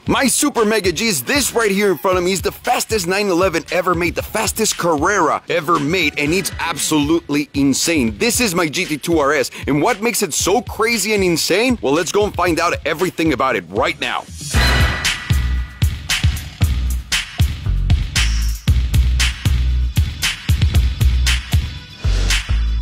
My Super Mega G is this right here in front of me. Is the fastest 911 ever made, the fastest Carrera ever made, and it's absolutely insane. This is my GT2 RS, and what makes it so crazy and insane? Well, let's go and find out everything about it right now.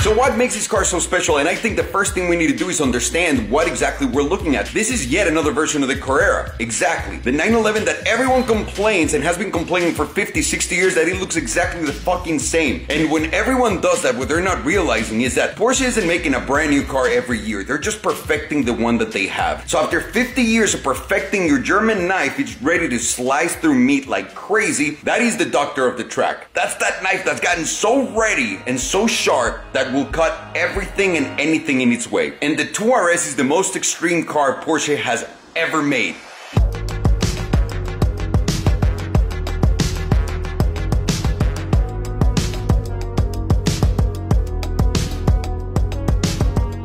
So what makes this car so special? And I think the first thing we need to do is understand what exactly we're looking at. This is yet another version of the Carrera. Exactly. The 911 that everyone complains and has been complaining for 50, 60 years that it looks exactly the fucking same. And when everyone does that, what they're not realizing is that Porsche isn't making a brand new car every year. They're just perfecting the one that they have. So after 50 years of perfecting your German knife, it's ready to slice through meat like crazy. That is the doctor of the track. That's that knife that's gotten so ready and so sharp that will cut everything and anything in its way. And the 2RS is the most extreme car Porsche has ever made.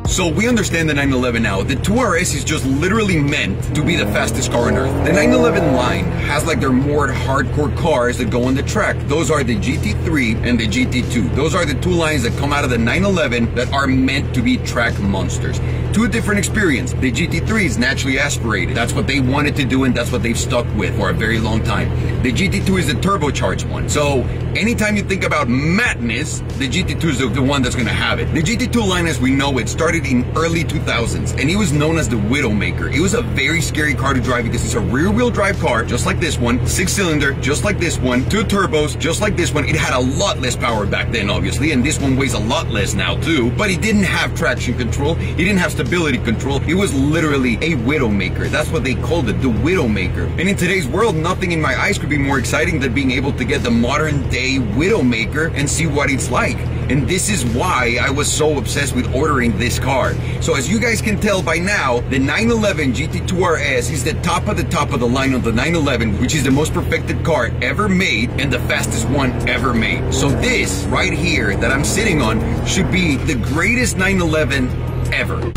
So we understand the 911 now. The 2RS is just literally meant to be the fastest car on earth. The 911 line has like their more hardcore cars that go on the track. Those are the GT3 and the GT2. Those are the two lines that come out of the 911 that are meant to be track monsters. Two different experiences. The GT3 is naturally aspirated. That's what they wanted to do, and that's what they've stuck with for a very long time. The GT2 is the turbocharged one. So anytime you think about madness, the GT2 is the one that's going to have it. The GT2 line, as we know it, started in early 2000s, and it was known as the Widowmaker. It was a very scary car to drive because it's a rear-wheel drive car, just like this one, 6-cylinder, just like this one, 2 turbos, just like this one. It had a lot less power back then, obviously, and this one weighs a lot less now too, but it didn't have traction control, it didn't have stability control. It was literally a Widowmaker. That's what they called it, the Widowmaker. And in today's world, nothing in my eyes could be more exciting than being able to get the modern day Widowmaker and see what it's like. And this is why I was so obsessed with ordering this car. So as you guys can tell by now, the 911 GT2 RS is the top of the line of the 911, which is the most perfected car ever made and the fastest one ever made. So this right here that I'm sitting on should be the greatest 911 ever.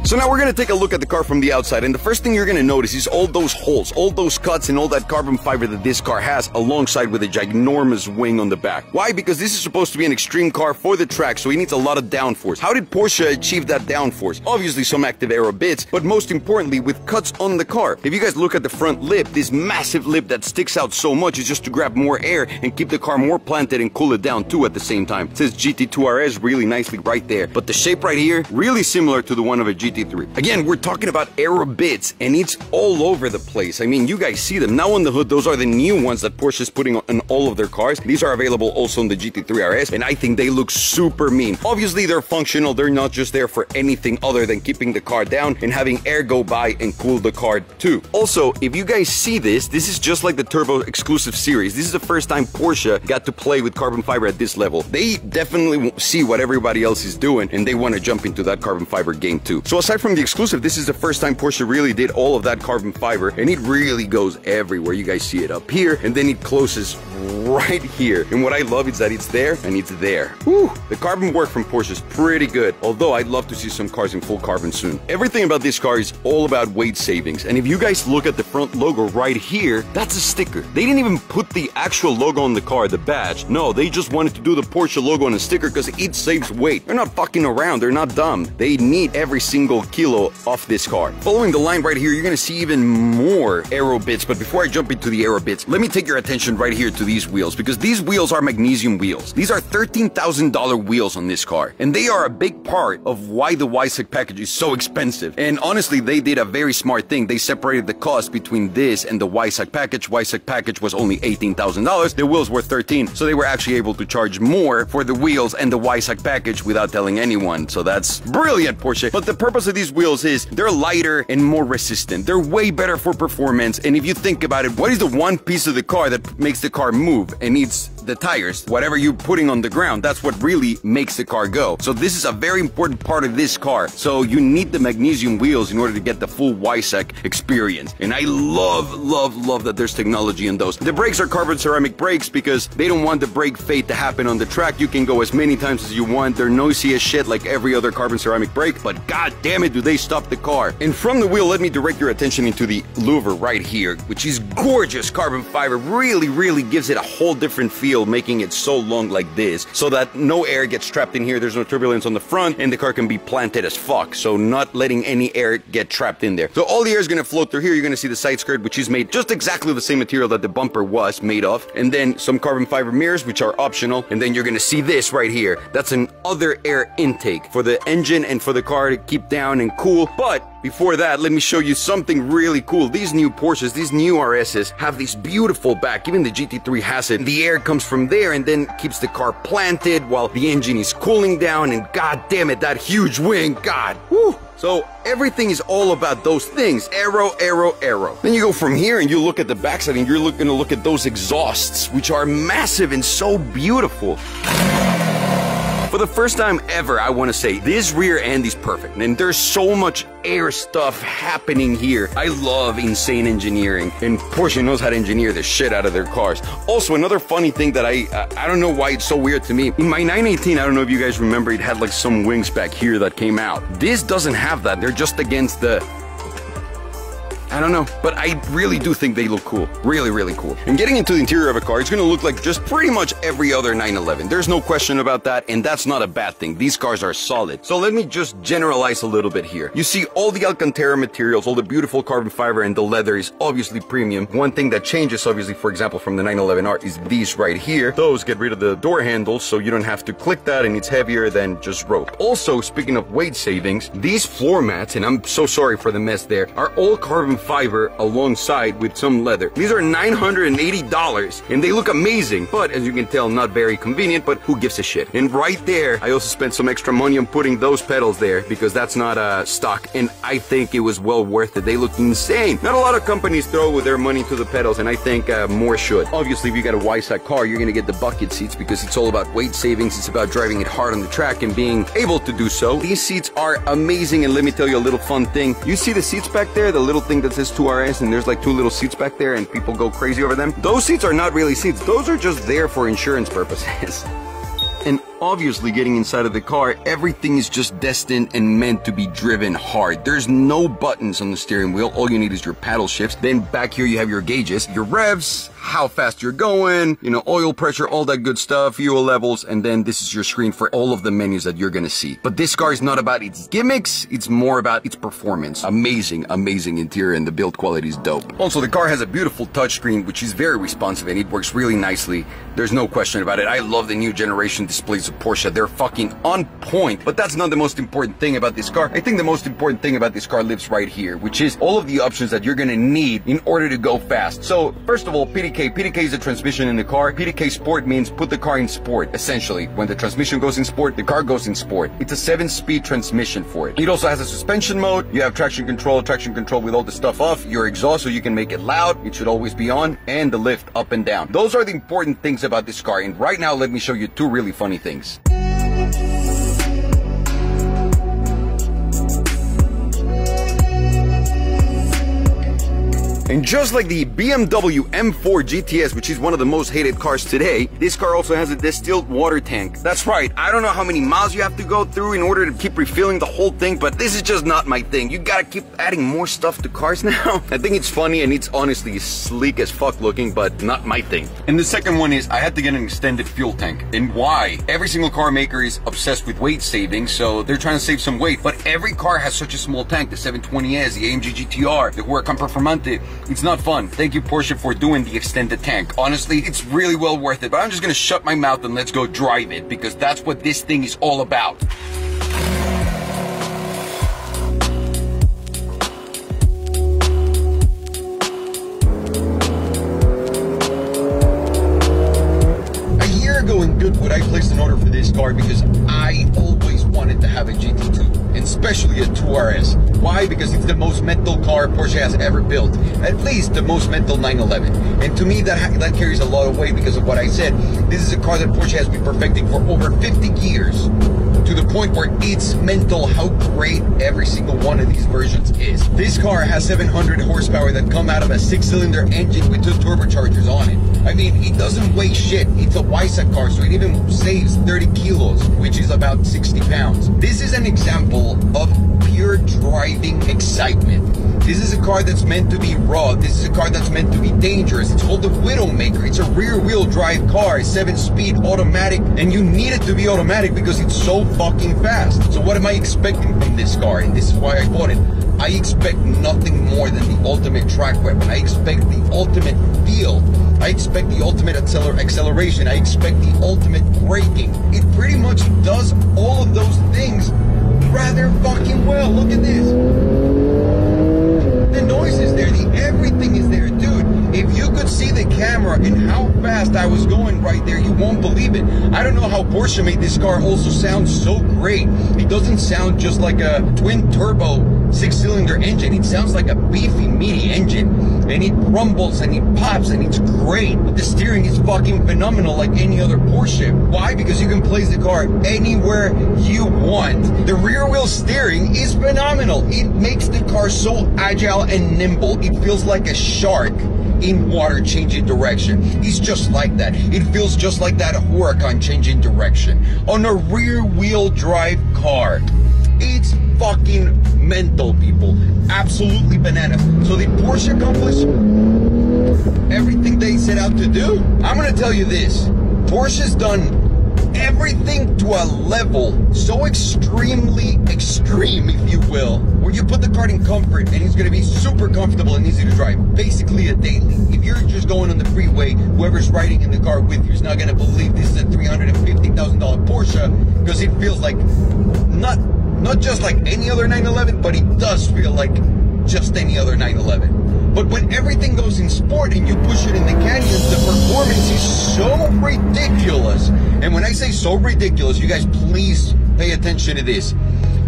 So now we're going to take a look at the car from the outside, and the first thing you're going to notice is all those holes, all those cuts, and all that carbon fiber that this car has, alongside with a ginormous wing on the back. Why? Because this is supposed to be an extreme car for the track, so it needs a lot of downforce. How did Porsche achieve that downforce? Obviously some active aero bits, but most importantly with cuts on the car. If you guys look at the front lip, this massive lip that sticks out so much is just to grab more air and keep the car more planted and cool it down too at the same time. It says GT2 RS really nicely right there, but the shape right here, really similar to the one of a GT3. Again, we're talking about aero bits, and it's all over the place. I mean, you guys see them. Now on the hood, those are the new ones that Porsche is putting on all of their cars. These are available also on the GT3 RS, and I think they look super mean. Obviously, they're functional. They're not just there for anything other than keeping the car down and having air go by and cool the car too. Also, if you guys see this is just like the Turbo Exclusive Series. This is the first time Porsche got to play with carbon fiber at this level. They definitely see what everybody else is doing, and they want to jump into that carbon fiber game too. So aside from the Exclusive, this is the first time Porsche really did all of that carbon fiber, and it really goes everywhere. You guys see it up here, and then it closes right here. And what I love is that it's there and it's there. Whew. The carbon work from Porsche is pretty good, although I'd love to see some cars in full carbon soon. Everything about this car is all about weight savings, and if you guys look at the front logo right here, that's a sticker. They didn't even put the actual logo on the car, the badge. No, they just wanted to do the Porsche logo on a sticker because it saves weight. They're not fucking around. They're not dumb. They need every single kilo off this car. Following the line right here, you're gonna see even more aero bits, but before I jump into the aero bits, let me take your attention right here to these wheels, because these wheels are magnesium wheels. These are $13,000 wheels on this car, and they are a big part of why the Weissach package is so expensive. And honestly, they did a very smart thing. They separated the cost between this and the Weissach package. Weissach package was only $18,000. The wheels were $13,000, so they were actually able to charge more for the wheels and the Weissach package without telling anyone. So that's brilliant, Porsche. But the purpose of these wheels is they're lighter and more resistant. They're way better for performance, and if you think about it, what is the one piece of the car that makes the car move? And it's the tires. Whatever you're putting on the ground, that's what really makes the car go. So this is a very important part of this car. So you need the magnesium wheels in order to get the full WISAC experience. And I love that there's technology in those. The brakes are carbon ceramic brakes because they don't want the brake fade to happen on the track. You can go as many times as you want. They're noisy as shit like every other carbon ceramic brake, but god damn it, do they stop the car. And from the wheel, let me direct your attention into the louver right here, which is gorgeous carbon fiber. Really gives it a whole different feel, making it so long like this, so that no air gets trapped in here. There's no turbulence on the front, and the car can be planted as fuck, so not letting any air get trapped in there. So all the air is going to flow through here. You're going to see the side skirt, which is made just exactly the same material that the bumper was made of, and then some carbon fiber mirrors, which are optional, and then you're going to see this right here. That's an other air intake for the engine and for the car to keep down and cool. But before that, let me show you something really cool. These new Porsches, these new RSs, have this beautiful back. Even the GT3 has it. The air comes from there and then keeps the car planted while the engine is cooling down, and god damn it, that huge wing, god, whoo. So everything is all about those things. Aero. Then you go from here and you look at the backside and you're going to look at those exhausts, which are massive and so beautiful. For the first time ever, I want to say this rear end is perfect, and there's so much air stuff happening here. I love insane engineering, and Porsche knows how to engineer the shit out of their cars. Also, another funny thing that I don't know why it's so weird to me. In my 918, I don't know if you guys remember, it had like some wings back here that came out. This doesn't have that. They're just against the... I don't know, but I really do think they look cool. Really cool. And getting into the interior of a car, it's going to look like just pretty much every other 911. There's no question about that, and that's not a bad thing. These cars are solid. So let me just generalize a little bit here. You see all the Alcantara materials, all the beautiful carbon fiber, and the leather is obviously premium. One thing that changes, obviously, for example, from the 911R is these right here. Those get rid of the door handles, so you don't have to click that, and it's heavier than just rope. Also, speaking of weight savings, these floor mats, and I'm so sorry for the mess there, are all carbon fiber alongside with some leather. These are $980 and they look amazing, but as you can tell, not very convenient, but who gives a shit? And right there, I also spent some extra money on putting those pedals there because that's not stock, and I think it was well worth it. They look insane. Not a lot of companies throw their money to the pedals, and I think more should. Obviously, if you got a WISAC car, you're gonna get the bucket seats because it's all about weight savings. It's about driving it hard on the track and being able to do so. These seats are amazing, and let me tell you a little fun thing. You see the seats back there, the little thing that says 2 RS, and there's like 2 little seats back there and people go crazy over them. Those seats are not really seats. Those are just there for insurance purposes. And obviously, getting inside of the car, everything is just destined and meant to be driven hard. There's no buttons on the steering wheel. All you need is your paddle shifts. Then back here you have your gauges, your revs, how fast you're going, you know, oil pressure, all that good stuff, fuel levels, and then this is your screen for all of the menus that you're gonna see. But this car is not about its gimmicks, it's more about its performance. Amazing interior, and the build quality is dope. Also, the car has a beautiful touchscreen, which is very responsive, and it works really nicely. There's no question about it. I love the new generation displays of Porsche. They're fucking on point, but that's not the most important thing about this car. I think the most important thing about this car lives right here, which is all of the options that you're gonna need in order to go fast. So, first of all, PDK is a transmission in the car. PDK Sport means put the car in sport, essentially. When the transmission goes in sport, the car goes in sport. It's a 7-speed transmission for it. It also has a suspension mode. You have traction control with all the stuff off, your exhaust so you can make it loud, it should always be on, and the lift up and down. Those are the important things about this car, and right now let me show you 2 really funny things. And just like the BMW M4 GTS, which is one of the most hated cars today, this car also has a distilled water tank. That's right, I don't know how many miles you have to go through in order to keep refilling the whole thing, but this is just not my thing. You gotta keep adding more stuff to cars now. I think it's funny and it's honestly sleek as fuck looking, but not my thing. And the second one is I had to get an extended fuel tank. And why? Every single car maker is obsessed with weight saving, so they're trying to save some weight, but every car has such a small tank. The 720S, the AMG GTR, the Huracan Performante. It's not fun. Thank you, Porsche, for doing the extended tank. Honestly, it's really well worth it, but I'm just gonna shut my mouth and let's go drive it, because that's what this thing is all about. A year ago in Goodwood, I placed an order for this car because I always wanted to have a GT2. and especially a 2 RS. Why? Because it's the most metal car Porsche has ever built. At least the most metal 911. And to me, that carries a lot of weight because of what I said. This is a car that Porsche has been perfecting for over 50 years. To the point where it's mental how great every single one of these versions is. This car has 700 horsepower that come out of a 6-cylinder engine with 2 turbochargers on it. I mean, it doesn't weigh shit. It's a WISA car, so it even saves 30 kilos, which is about 60 pounds. This is an example of pure driving excitement. This is a car that's meant to be raw. This is a car that's meant to be dangerous. It's called the Widowmaker. It's a rear-wheel drive car, 7-speed automatic, and you need it to be automatic because it's so fucking fast. So what am I expecting from this car? And this is why I bought it. I expect nothing more than the ultimate track weapon. I expect the ultimate feel. I expect the ultimate acceleration. I expect the ultimate braking. It pretty much does all of those things rather fucking well. Look at this. The noise is there, everything is there, dude. If you could see the camera and how fast I was going right there, you won't believe it. I don't know how Porsche made this car also sound so great. It doesn't sound just like a twin turbo 6-cylinder engine. It sounds like a beefy, meaty engine, and it rumbles and it pops and it's great. But the steering is fucking phenomenal, like any other Porsche. Why? Because you can place the car anywhere you want. The rear wheel steering is phenomenal. It makes the car so agile and nimble. It feels like a shark in water changing direction. It's just like that. It feels just like that Huracan changing direction on a rear wheel drive car. It's fucking mental, people. Absolutely banana. So did Porsche accomplish everything they set out to do? I'm gonna tell you this. Porsche's done everything to a level so extremely extreme, if you will, where you put the car in comfort and it's going to be super comfortable and easy to drive. Basically a daily. If you're just going on the freeway, whoever's riding in the car with you is not going to believe this is a $350,000 Porsche, because it feels like not just like any other 911, but it does feel like just any other 911. But when everything goes in sport and you push it in the canyons, the performance is so ridiculous. And when I say so ridiculous, you guys please pay attention to this.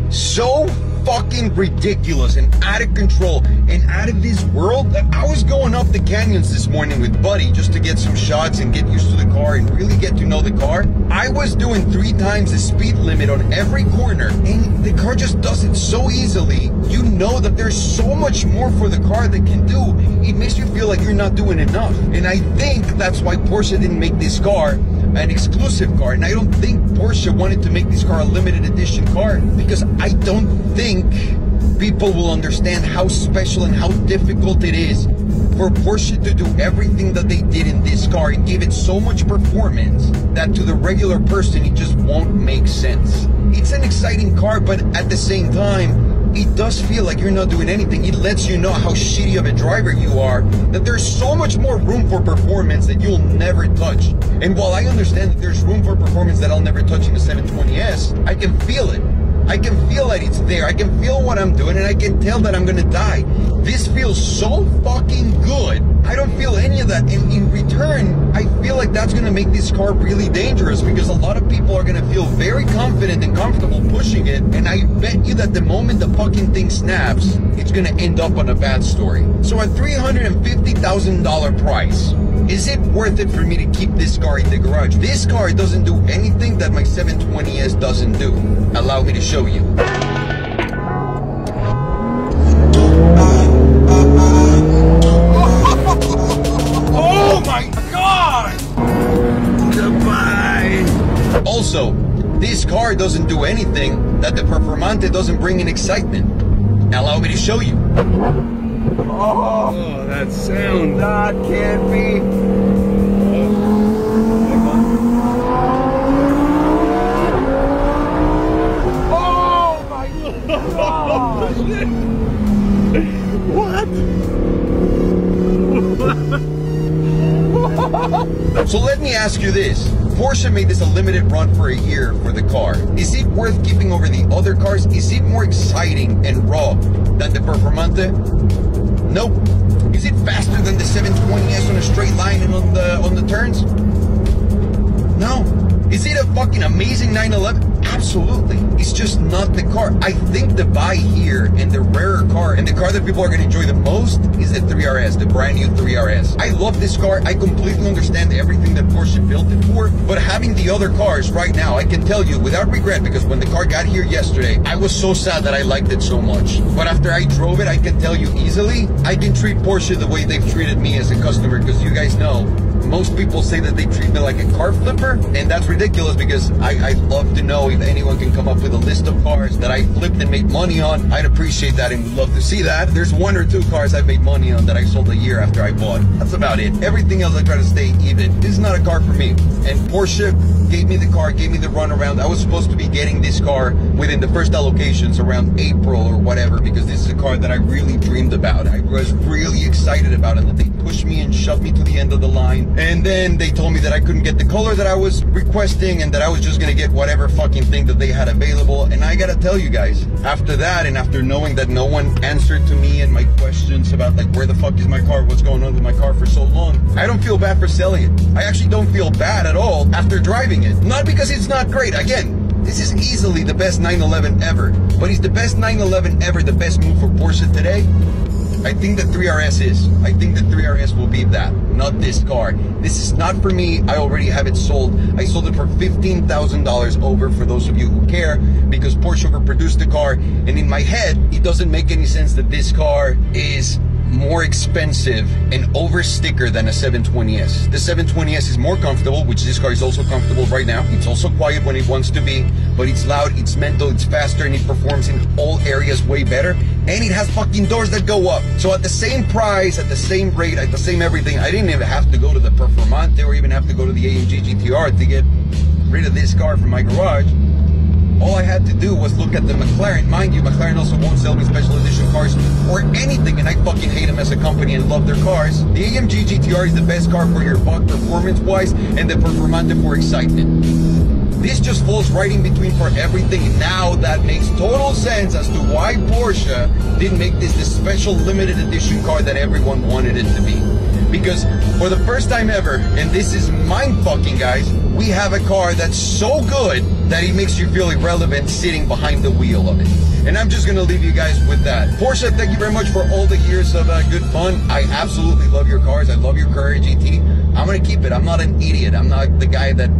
So fucking ridiculous and out of control and out of this world that I was going up the canyons this morning with Buddy just to get some shots and get used to the car and really get to know the car. I was doing 3 times the speed limit on every corner, and the car just does it so easily. You know that there's so much more for the car that can do. It makes you feel like you're not doing enough. And I think that's why Porsche didn't make this car an exclusive car. And I don't think Porsche wanted to make this car a limited edition car, because I don't think people will understand how special and how difficult it is for Porsche to do everything that they did in this car and give it so much performance that to the regular person it just won't make sense. It's an exciting car, but at the same time, it does feel like you're not doing anything. It lets you know how shitty of a driver you are, that there's so much more room for performance that you'll never touch. And while I understand that there's room for performance that I'll never touch in the 720S, I can feel it. I can feel that it's there. I can feel what I'm doing, and I can tell that I'm gonna die. This feels so fucking good. I don't feel any of that. And in return, I feel like that's gonna make this car really dangerous, because a lot of people are gonna feel very confident and comfortable pushing it. And I bet you that the moment the fucking thing snaps, it's gonna end up on a bad story. So at $350,000 price, is it worth it for me to keep this car in the garage? This car doesn't do anything that my 720S doesn't do. Allow me to show you. Oh my God! Goodbye! Also, this car doesn't do anything that the Performante doesn't bring in excitement. Allow me to show you. Oh, that sound. That can't be. Oh my God! What? So let me ask you this. Porsche made this a limited run for a year for the car. Is it worth keeping over the other cars? Is it more exciting and raw than the Performante? Nope. Is it faster than the 720S on a straight line and on the turns? No. Is it a fucking amazing 911? Absolutely. It's just not the car. I think the buy here and the rarer car and the car that people are going to enjoy the most is the 3RS, the brand new 3RS. I love this car. I completely understand everything that Porsche built it for, but having the other cars right now, I can tell you without regret, because when the car got here yesterday, I was so sad that I liked it so much. But after I drove it, I can tell you easily, I can treat Porsche the way they've treated me as a customer, because you guys know, most people say that they treat me like a car flipper, and that's ridiculous, because I'd love to know if anyone can come up with a list of cars that I flipped and made money on. I'd appreciate that and would love to see that. There's 1 or 2 cars I've made money on that I sold a year after I bought. That's about it. Everything else I try to stay even. This is not a car for me. And Porsche gave me the car, gave me the runaround. I was supposed to be getting this car within the first allocations around April or whatever, because this is a car that I really dreamed about. I was really excited about it, that they pushed me and shoved me to the end of the line. And then they told me that I couldn't get the color that I was requesting and that I was just gonna get whatever fucking thing that they had available. And I gotta tell you guys, after that and after knowing that no one answered to me and my questions about like where the fuck is my car, what's going on with my car for so long, I don't feel bad for selling it. I actually don't feel bad at all after driving it. Not because it's not great. Again, this is easily the best 911 ever. But is the best 911 ever the best move for Porsche today? I think the 3RS is. I think the 3RS will be that, not this car. This is not for me. I already have it sold. I sold it for $15,000 over, for those of you who care, because Porsche overproduced the car. And in my head, it doesn't make any sense that this car is more expensive and over sticker than a 720S. The 720S is more comfortable, which this car is also comfortable right now. It's also quiet when it wants to be, but it's loud, it's mental, it's faster, and it performs in all areas way better. And it has fucking doors that go up. So at the same price, at the same rate, at the same everything, I didn't even have to go to the Performante or even have to go to the AMG GT-R to get rid of this car from my garage. All I had to do was look at the McLaren. Mind you, McLaren also won't sell me special edition cars or anything, and I fucking hate them as a company and love their cars. The AMG GT-R is the best car for your buck performance-wise, and the Performante for excitement. This just falls right in between for everything. Now that makes total sense as to why Porsche didn't make this the special limited edition car that everyone wanted it to be. Because for the first time ever, and this is mind-fucking, guys, we have a car that's so good that it makes you feel irrelevant sitting behind the wheel of it. And I'm just gonna leave you guys with that. Porsche, thank you very much for all the years of good fun. I absolutely love your cars. I love your Carrera GT. I'm gonna keep it. I'm not an idiot. I'm not the guy that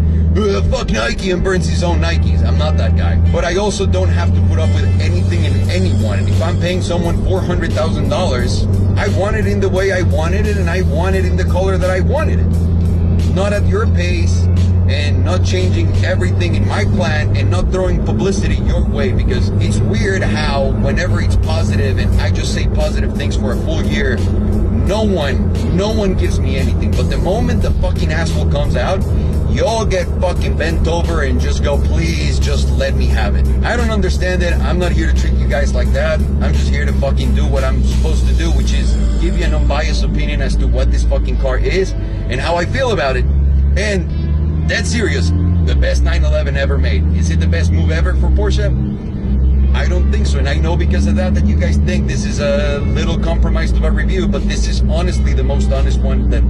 fuck Nike and burns his own Nikes. I'm not that guy. But I also don't have to put up with anything and anyone. And if I'm paying someone $400,000, I want it in the way I wanted it, and I want it in the color that I wanted it. Not at your pace, and not changing everything in my plan, and not throwing publicity your way, because it's weird how whenever it's positive and I just say positive things for a full year, no one gives me anything. But the moment the fucking asshole comes out, y'all get fucking bent over and just go, please just let me have it. I don't understand it. I'm not here to treat you guys like that. I'm just here to fucking do what I'm supposed to do, which is give you an unbiased opinion as to what this fucking car is and how I feel about it. And dead serious, the best 911 ever made. Is it the best move ever for Porsche? I don't think so, and I know because of that you guys think this is a little compromised of a review, but this is honestly the most honest one that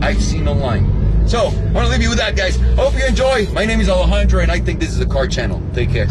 I've seen online. So, I want to leave you with that, guys. Hope you enjoy. My name is Alejandro, and I think this is a car channel. Take care.